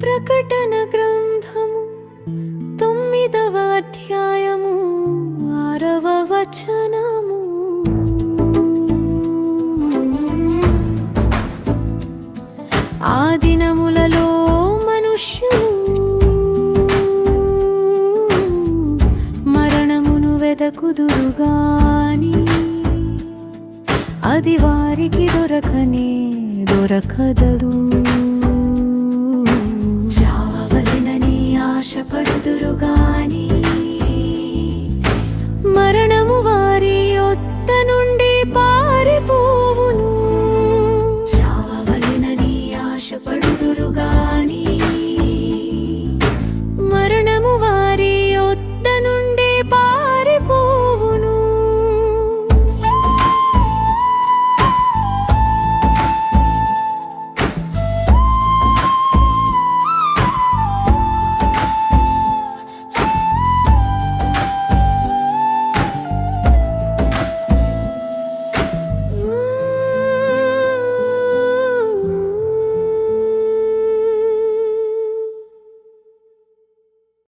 ప్రకటన గ్రంథము 9వ అధ్యాయము 6వ వచనము. ఆ దినములలో మనుష్యులు మరణమును వెదకుదురుగాని అది వారికి దొరకదు. చావవలెనని ఆశపడుదురుగాని